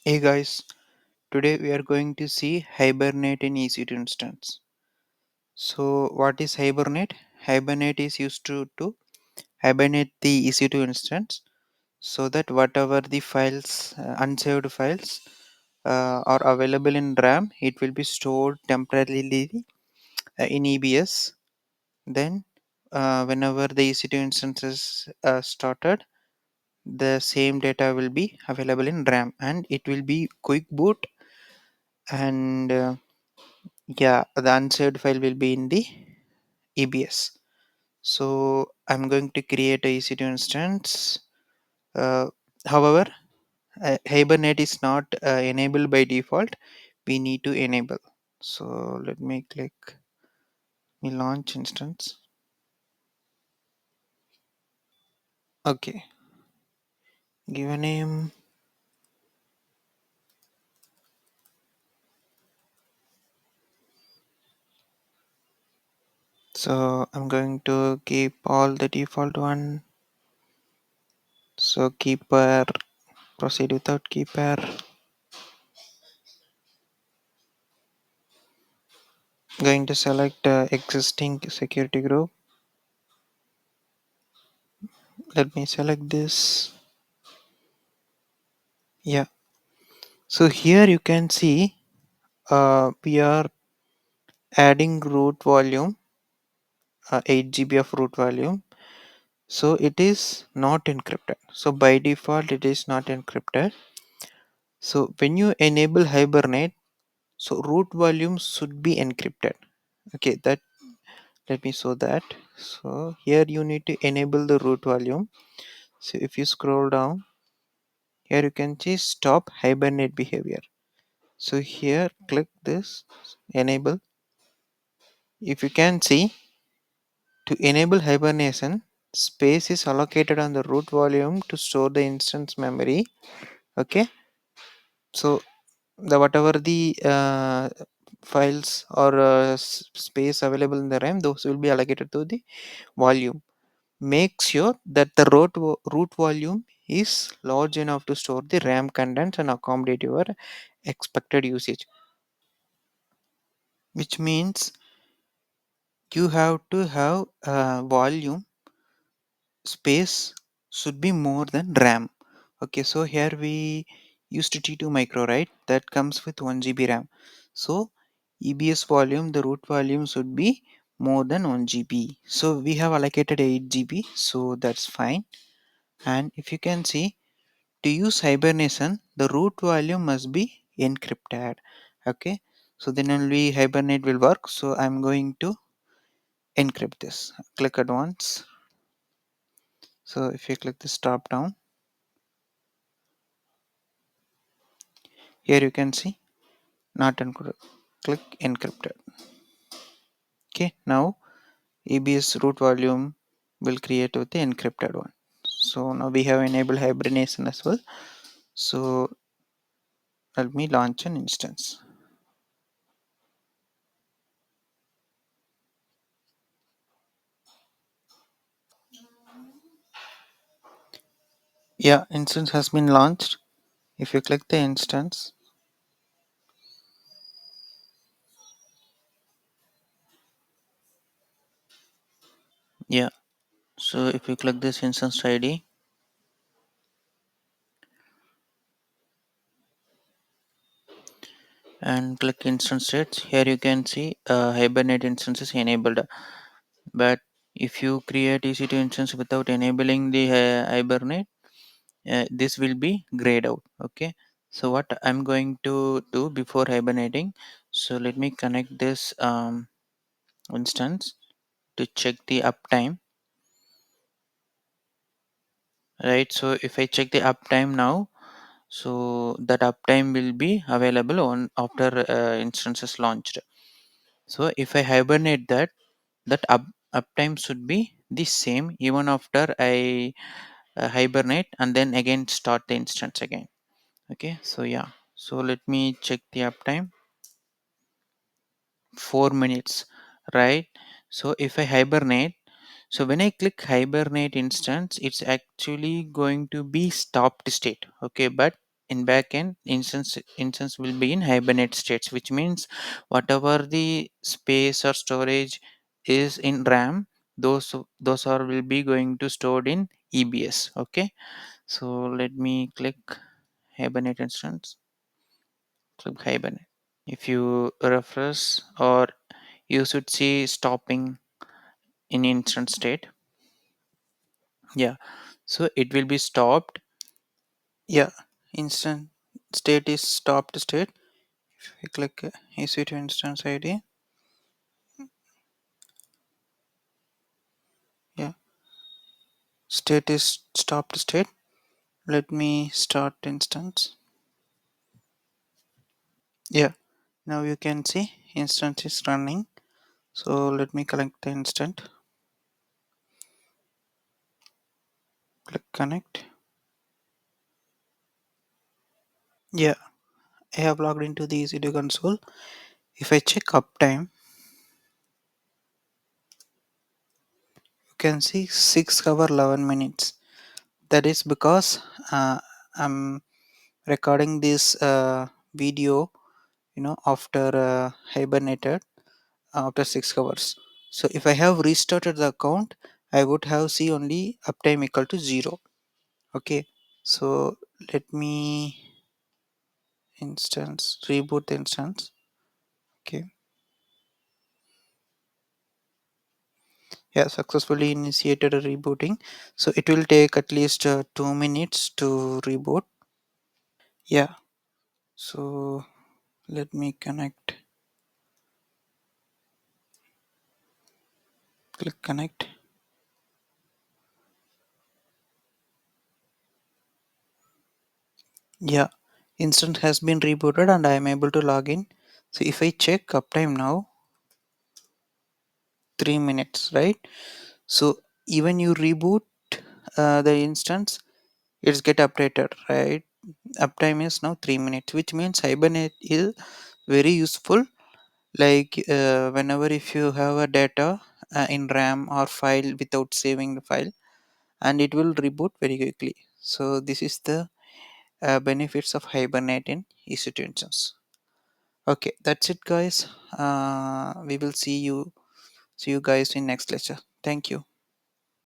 Hey guys, today we are going to see Hibernate in EC2 instance. So, what is Hibernate? Hibernate is used to hibernate the EC2 instance so that whatever the files, unsaved files, are available in RAM, it will be stored temporarily in EBS. Then, whenever the EC2 instance is started, the same data will be available in RAM and it will be quick boot and yeah, the unsaved file will be in the EBS. So I'm going to create a EC2 instance. Uh, However, Hibernate is not enabled by default. We need to enable. So let me click me launch instance. Okay, give a name. So I'm going to keep all the default one. So keeper, proceed without keeper. Going to select existing security group. Let me select this. Yeah. So here you can see we are adding root volume, 8 GB of root volume. So it is not encrypted. So by default, it is not encrypted. So when you enable Hibernate, so root volume should be encrypted. Okay, that let me show that. So here you need to enable the root volume. So if you scroll down, here you can see stop Hibernate behavior. So here click this enable. If you can see, to enable hibernation, space is allocated on the root volume to store the instance memory. Okay, so the whatever the files or space available in the RAM, those will be allocated to the volume. Make sure that the root volume is large enough to store the RAM contents and accommodate your expected usage. Which means you have to have volume space should be more than RAM. Okay, so here we used T2 micro, right? That comes with 1 GB RAM. So EBS volume, the root volume should be more than 1 GB. So we have allocated 8 GB, so that's fine. And if you can see, to use hibernation, the root volume must be encrypted. Okay, so then only Hibernate will work. So I'm going to encrypt this. Click advanced. So if you click this drop down, here you can see not encrypted. Click encrypted. Okay, now EBS root volume will create with the encrypted one. So now we have enabled hibernation as well. So let me launch an instance. Yeah, instance has been launched. If you click the instance, yeah. So if you click this instance ID, and click instance states, here you can see hibernate instance is enabled. But if you create EC2 instance without enabling the hibernate, this will be grayed out. Okay, so what I'm going to do before hibernating, so let me connect this instance to check the uptime, right? So if I check the uptime now, so that uptime will be available on after instances launched. So if I hibernate that uptime should be the same even after I hibernate and then again start the instance again. Okay, so yeah, so let me check the uptime. 4 minutes, right? So if I hibernate, so when I click hibernate instance, it's actually going to be stopped state. Okay, but in backend, instance will be in hibernate states, which means whatever the space or storage is in RAM, those are will be going to stored in EBS. Okay, so let me click hibernate instance. Click hibernate. If you refresh, or you should see stopping in instant state. Yeah, so it will be stopped. Yeah, instant state is stopped state. If I click EC2 instance ID, yeah, state is stopped state. Let me start instance. Yeah, now you can see instance is running. So let me connect the instant. Click connect. Yeah, I have logged into the EC2 console. If I check uptime, you can see 6 hour 11 minutes. That is because I'm recording this video, after hibernated after 6 hours. So if I have restarted the account, I would have see only uptime equal to 0. Okay, so let me reboot the instance. Okay, yeah, successfully initiated a rebooting. So it will take at least 2 minutes to reboot. Yeah, so let me connect. Click connect. Yeah, instant has been rebooted and I am able to log in. So if I check uptime now, 3 minutes, right? So even you reboot the instance, it's get updated, right? Uptime is now 3 minutes, which means hibernate is very useful. Like whenever if you have a data in RAM or file without saving the file, and it will reboot very quickly. So this is the benefits of hibernate in EC2 instance. Okay, that's it, guys. We will see you guys in next lecture. Thank you.